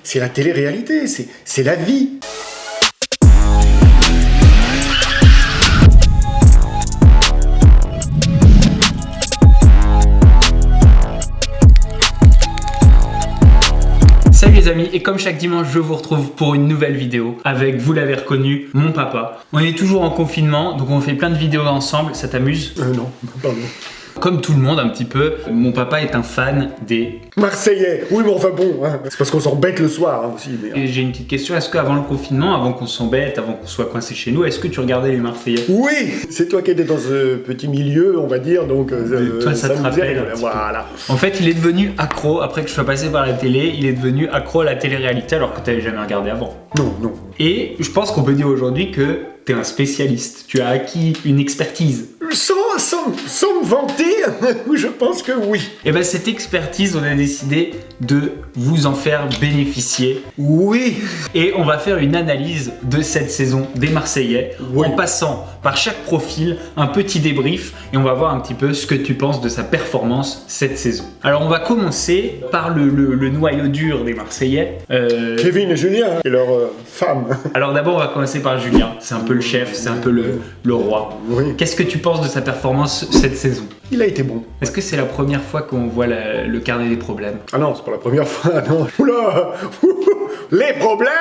c'est la télé-réalité, c'est la vie. Salut les amis, et comme chaque dimanche, je vous retrouve pour une nouvelle vidéo avec, vous l'avez reconnu, mon papa. On est toujours en confinement, donc on fait plein de vidéos ensemble, ça t'amuse? Non, pardon. Comme tout le monde un petit peu, mon papa est un fan des... Marseillais. Oui, mais enfin bon, hein. C'est parce qu'on s'embête le soir aussi. Mais... Et j'ai une petite question, est-ce qu'avant le confinement, avant qu'on s'embête, avant qu'on soit coincé chez nous, est-ce que tu regardais les Marseillais? Oui, c'est toi qui étais dans ce petit milieu, on va dire, donc... toi, ça te rappelle. Voilà. En fait, il est devenu accro, après que je sois passé par la télé, il est devenu accro à la télé-réalité alors que tu n'avais jamais regardé avant. Non. Et je pense qu'on peut dire aujourd'hui que tu es un spécialiste, tu as acquis une expertise. Sans me vanter, je pense que oui. Et bien cette expertise, on a décidé de vous en faire bénéficier. Oui. Et on va faire une analyse de cette saison des Marseillais, oui. En passant par chaque profil, un petit débrief, et on va voir un petit peu ce que tu penses de sa performance cette saison. Alors on va commencer par le noyau dur des Marseillais. Kevin et Julien, et leur femme. Alors d'abord on va commencer par Julien, c'est un peu le chef, c'est un peu le roi. Oui. Qu'est-ce que tu penses de sa performance cette saison? Il a été bon. Est-ce que c'est la première fois qu'on voit le carnet des problèmes? Ah non, c'est pas la première fois, non. Oula. Les problèmes.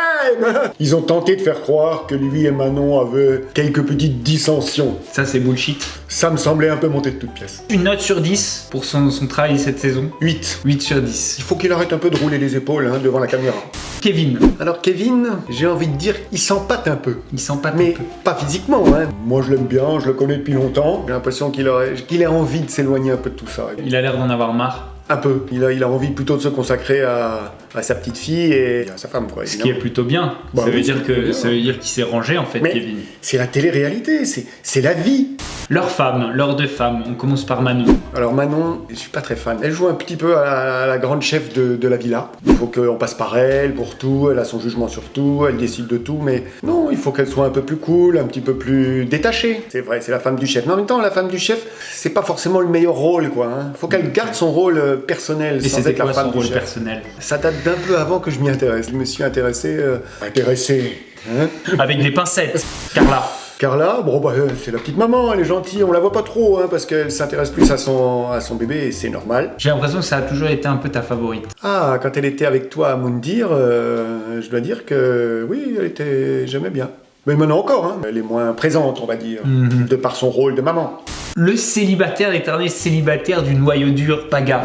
Ils ont tenté de faire croire que lui et Manon avaient quelques petites dissensions. Ça c'est bullshit. Ça me semblait un peu monter de toutes pièces. Une note sur 10 pour son travail cette saison? 8. 8 sur 10. Il faut qu'il arrête un peu de rouler les épaules devant la caméra. Kevin. Alors Kevin, j'ai envie de dire, il s'empâte un peu. Il s'empâte mais un peu. Pas physiquement, hein. Moi je l'aime bien, je le connais depuis longtemps. J'ai l'impression qu'il a envie de s'éloigner un peu de tout ça. Il a l'air d'en avoir marre. Un peu. Il a envie plutôt de se consacrer à sa petite fille et à sa femme, quoi. Ce qui est plutôt bien. Bah, ça veut oui, dire qu'il s'est rangé en fait, mais Kevin. C'est la télé-réalité, c'est la vie. Leurs deux femmes. On commence par Manon. Alors Manon, je suis pas très fan. Elle joue un petit peu à la grande chef de la villa. Il faut qu'on passe par elle pour tout, elle a son jugement sur tout, elle décide de tout, mais non, il faut qu'elle soit un peu plus cool, un petit peu plus détachée. C'est vrai, c'est la femme du chef. Mais en même temps, la femme du chef, c'est pas forcément le meilleur rôle, quoi. Hein. Faut qu'elle garde son rôle personnel. Et sans c'était être la quoi femme son du rôle chef. personnel? Ça date d'un peu avant que je m'y intéresse. Je me suis intéressé. Hein. Avec des pincettes. Carla. Carla, bon bah, c'est la petite maman, elle est gentille, on la voit pas trop hein, parce qu'elle s'intéresse plus à son bébé et c'est normal. J'ai l'impression que ça a toujours été un peu ta favorite. Ah, quand elle était avec toi à Moundir, je dois dire que oui, j'aimais bien. Mais maintenant encore, hein, elle est moins présente, on va dire, de par son rôle de maman. Le célibataire, l'éternel célibataire du noyau dur, Paga.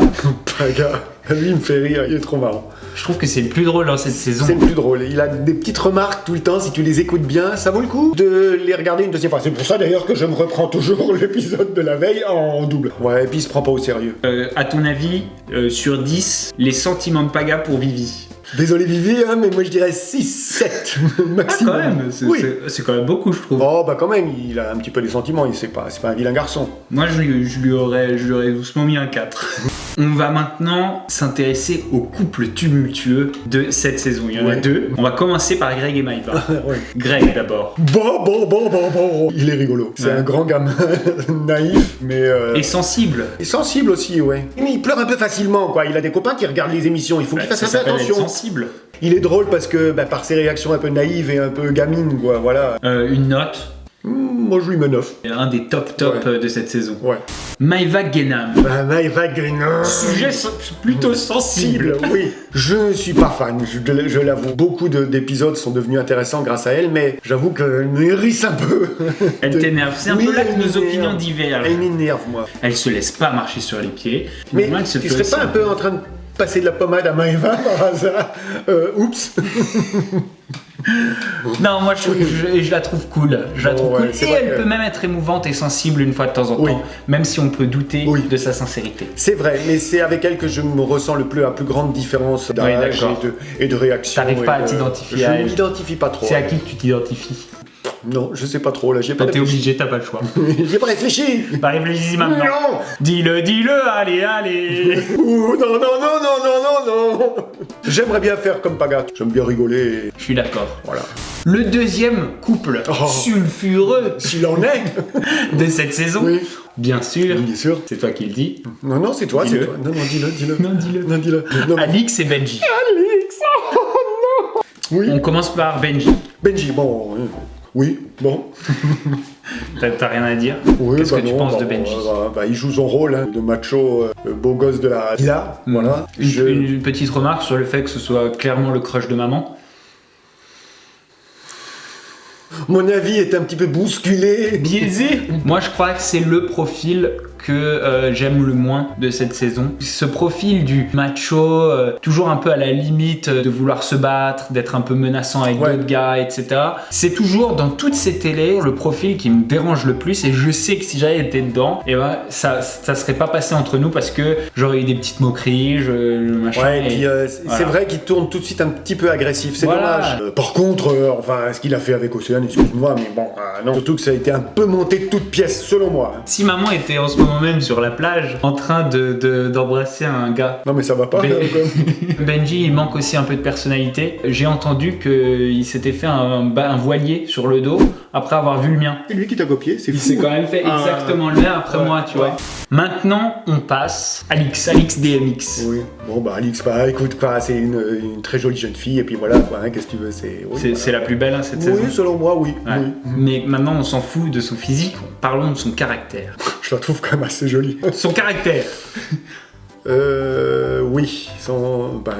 Paga, lui il me fait rire, il est trop marrant. Je trouve que c'est le plus drôle dans cette saison. C'est le plus drôle. Il a des petites remarques tout le temps, si tu les écoutes bien, ça vaut le coup de les regarder une deuxième fois. C'est pour ça d'ailleurs que je me reprends toujours l'épisode de la veille en double. Ouais, et puis il se prend pas au sérieux. À ton avis, sur 10, les sentiments de Paga pour Vivi? Désolé Vivi, hein, mais moi je dirais 6, 7 maximum. Ah, quand même, c'est quand même beaucoup, je trouve. Oh bah quand même, il a un petit peu des sentiments, c'est pas un vilain garçon. Moi je lui aurais doucement mis un 4. On va maintenant s'intéresser au couple tumultueux de cette saison. Il y en a deux. On va commencer par Greg et Maïva. Ouais. Greg d'abord. Bon. Il est rigolo. C'est un grand gamin naïf, mais... Et sensible. Et sensible aussi, ouais. Mais il pleure un peu facilement, quoi. Il a des copains qui regardent les émissions. Il faut qu'il fasse un peu attention. Sensible. Il est drôle parce que, par ses réactions un peu naïves et un peu gamines, quoi, voilà. Une note. Moi je lui mets 9. Un des top de cette saison. Ouais. Maïva Guénam. Maïva Guénam. Sujet plutôt sensible. Oui. Je ne suis pas fan, je l'avoue. Beaucoup d'épisodes sont devenus intéressants grâce à elle, mais j'avoue qu'elle me hérisse un peu. Elle t'énerve. C'est un peu là que nos opinions divergent. Elle m'énerve, moi. Elle se laisse pas marcher sur les pieds. Mais tu serais pas un peu en train de passer de la pommade à Maïva par hasard? Oups. Non, moi je la trouve cool. Je la trouve cool. Et elle peut même être émouvante et sensible une fois de temps en temps, même si on peut douter de sa sincérité. C'est vrai, mais c'est avec elle que je me ressens la plus grande différence d'âge et de réaction. T'arrives pas à t'identifier à elle. Je ne m'identifie pas trop. C'est à qui que tu t'identifies? Non, je sais pas trop, là, j'ai pas T'es obligé, t'as pas le choix. J'ai pas réfléchi. Bah réfléchis maintenant. Non. Dis-le, allez. Ouh, non. J'aimerais bien faire comme Paga. J'aime bien rigoler. Je suis d'accord. Voilà. Le deuxième couple sulfureux, s'il en est, de cette saison. Oui. Bien sûr. Bien sûr. C'est toi qui le dis. Non, c'est toi, dis-le. c'est toi. Non, dis-le. Non, dis-le. Non, dis-le. Alix et Benji. Alix, oh Oui. On commence par Benji. Benji, bon, oui, bon. T'as rien à dire? Oui, Qu'est-ce que tu non, penses de Benji? il joue son rôle de macho, beau gosse de la villa, voilà. Une petite remarque sur le fait que ce soit clairement le crush de maman. Mon avis est un petit peu bousculé. Biaisé. Moi, je crois que c'est le profil que j'aime le moins de cette saison. Ce profil du macho, toujours un peu à la limite de vouloir se battre, d'être un peu menaçant avec d'autres gars, etc. C'est toujours dans toutes ces télés le profil qui me dérange le plus, et je sais que si j'avais été dedans, et ben ça serait pas passé entre nous parce que j'aurais eu des petites moqueries, machin. Ouais, et puis c'est vrai qu'il tourne tout de suite un petit peu agressif, c'est dommage. Par contre, ce qu'il a fait avec Océane, excuse-moi, mais bon, non. Surtout que ça a été un peu monté de toutes pièces, selon moi. Si maman était en ce moment même sur la plage en train d'embrasser un gars. Non mais ça va pas. Benji, il manque aussi un peu de personnalité. J'ai entendu qu'il s'était fait un voilier sur le dos après avoir vu le mien. C'est lui qui t'a copié, c'est fou. Il s'est quand même fait exactement le mien après moi, tu vois. Maintenant, on passe à Alix DMX. Oui. Bon Alix, écoute, c'est une très jolie jeune fille, et puis voilà, qu'est-ce que tu veux, c'est la plus belle cette saison. Oui, selon moi, oui. Ouais. Oui. Mais maintenant, on s'en fout de son physique, parlons de son caractère. Je la trouve quand même assez jolie. Son caractère. Oui.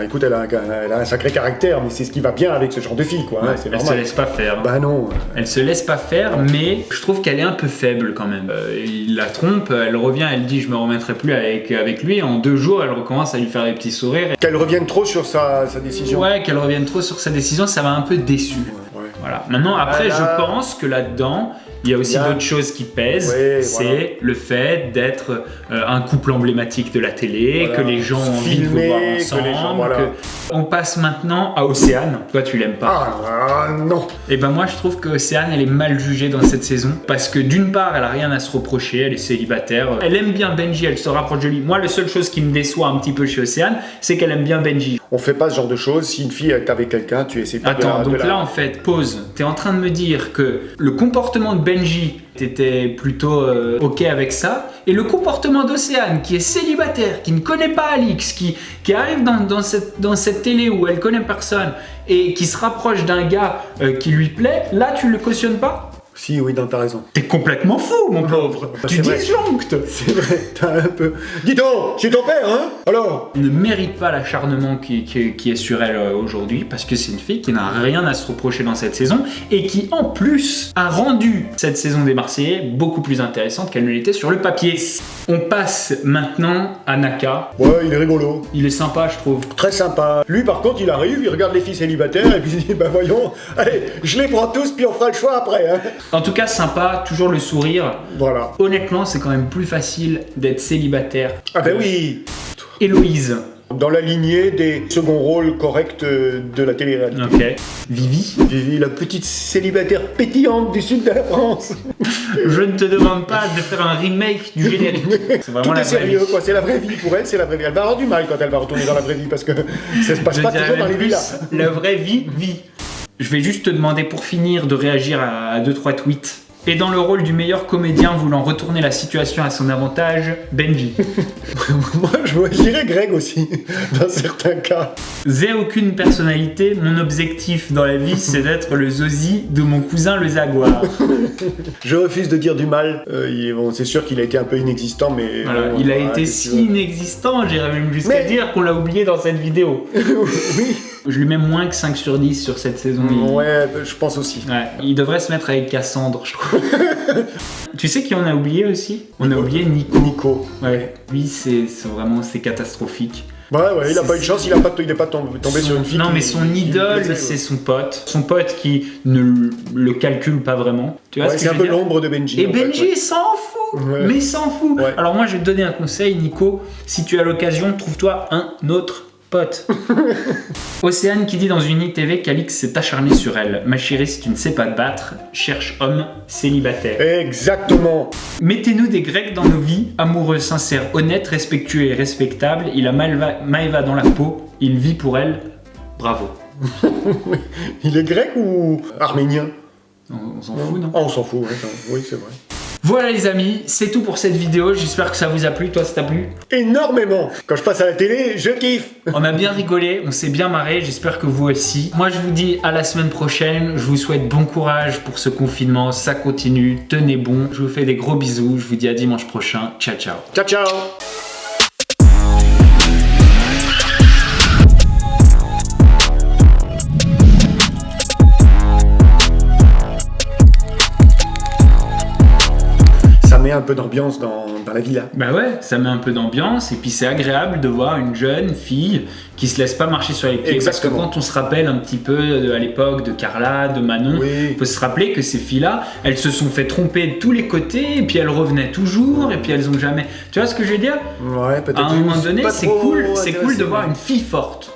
Écoute, elle a un sacré caractère, mais c'est ce qui va bien avec ce genre de fille, quoi. C'est normal. Elle se laisse pas faire. Non. Elle se laisse pas faire, mais je trouve qu'elle est un peu faible quand même. Il la trompe, elle revient, elle dit je me remettrai plus avec lui. En 2 jours, elle recommence à lui faire des petits sourires. Qu'elle revienne trop sur sa décision. Ouais, qu'elle revienne trop sur sa décision, ça m'a un peu déçu. Ouais. Voilà. Maintenant, après, je pense que là-dedans, il y a aussi d'autres choses qui pèsent. C'est le fait d'être un couple emblématique de la télé, que les gens ont envie de vous voir ensemble. On passe maintenant à Océane. Toi, tu l'aimes pas? Non. Et ben moi, je trouve que Océane, elle est mal jugée dans cette saison parce que d'une part, elle a rien à se reprocher, elle est célibataire. Elle aime bien Benji, elle se rapproche de lui. Moi, la seule chose qui me déçoit un petit peu chez Océane, c'est qu'elle aime bien Benji. On fait pas ce genre de choses. Si une fille est avec quelqu'un, tu essaies pas là, en fait, pause. T'es en train de me dire que le comportement de Benji, t'étais plutôt ok avec ça, et le comportement d'Océane, qui est célibataire, qui ne connaît pas Alix, qui arrive dans cette télé où elle connaît personne et qui se rapproche d'un gars qui lui plaît, là tu le cautionnes pas? Si, oui, t'as raison. T'es complètement fou, mon pauvre. Tu disjonctes. C'est vrai, t'as un peu... Dis donc, c'est ton père, hein? Alors? Elle ne mérite pas l'acharnement qui est sur elle aujourd'hui, parce que c'est une fille qui n'a rien à se reprocher dans cette saison, et qui, en plus, a rendu cette saison des Marseillais beaucoup plus intéressante qu'elle ne l'était sur le papier. On passe maintenant à Naka. Ouais, il est rigolo. Il est sympa, je trouve. Très sympa. Lui, par contre, il arrive, il regarde les filles célibataires, et puis il dit, voyons, allez, je les prends tous, puis on fera le choix après, hein. En tout cas, sympa, toujours le sourire. Voilà. Honnêtement, c'est quand même plus facile d'être célibataire. Ah ben oui. Héloïse. Dans la lignée des seconds rôles corrects de la télé-réalité. Ok. Vivi. Vivi, la petite célibataire pétillante du sud de la France. Je ne te demande pas de faire un remake du générique. C'est vraiment Tout est sérieux, quoi. C'est la vraie vie pour elle, c'est la vraie vie. Elle va avoir du mal quand elle va retourner dans la vraie vie parce que ça se passe pas toujours dans les villas. La vraie vie. Je vais juste te demander pour finir de réagir à 2-3 tweets. Et dans le rôle du meilleur comédien voulant retourner la situation à son avantage, Benji. Moi, je dirais Greg aussi, dans certains cas. J'ai aucune personnalité, mon objectif dans la vie, c'est d'être le Zozi de mon cousin le Jaguar. Je refuse de dire du mal. C'est sûr qu'il a été un peu inexistant, mais... Voilà, il a été si inexistant, j'irais même jusqu'à dire qu'on l'a oublié dans cette vidéo. Oui. Je lui mets moins que 5 sur 10 sur cette saison. Ouais, je pense aussi. Ouais, il devrait se mettre avec Cassandre, je trouve. Tu sais qui on a oublié aussi? On a oublié Nico. Ouais, lui c'est catastrophique. Ouais, il a pas eu de chance, il est pas tombé sur une fille. Non, mais son idole, c'est son pote. Son pote qui ne le calcule pas vraiment. Tu vois, c'est un peu l'ombre de Benji. Et Benji s'en fout, mais s'en fout. Ouais. Alors moi, je vais te donner un conseil, Nico. Si tu as l'occasion, trouve-toi un autre pote. Océane qui dit dans une ITV qu'Alix s'est acharné sur elle. Ma chérie, si tu ne sais pas te battre, cherche homme célibataire. Exactement. Mettez-nous des Grecs dans nos vies, amoureux, sincères, honnêtes, respectueux et respectables. Il a Maëva dans la peau, il vit pour elle. Bravo. Il est grec ou arménien? On s'en fout, non? On s'en fout, oui, c'est vrai. Voilà les amis, c'est tout pour cette vidéo. J'espère que ça vous a plu. Toi, ça t'a plu? Énormément. Quand je passe à la télé, je kiffe. On a bien rigolé, on s'est bien marré. J'espère que vous aussi. Moi, je vous dis à la semaine prochaine. Je vous souhaite bon courage pour ce confinement. Ça continue. Tenez bon. Je vous fais des gros bisous. Je vous dis à dimanche prochain. Ciao, ciao. Ciao, ciao. Ça met un peu d'ambiance dans la villa. Bah ouais, ça met un peu d'ambiance et puis c'est agréable de voir une jeune fille qui se laisse pas marcher sur les pieds. Exactement. Parce que quand on se rappelle un petit peu à l'époque de Carla, de Manon, il faut se rappeler que ces filles-là, elles se sont fait tromper de tous les côtés et puis elles revenaient toujours et puis elles ont jamais... Tu vois ce que je veux dire? Ouais, peut-être. À un moment donné, pas c'est trop cool de intéressé, voir une fille forte.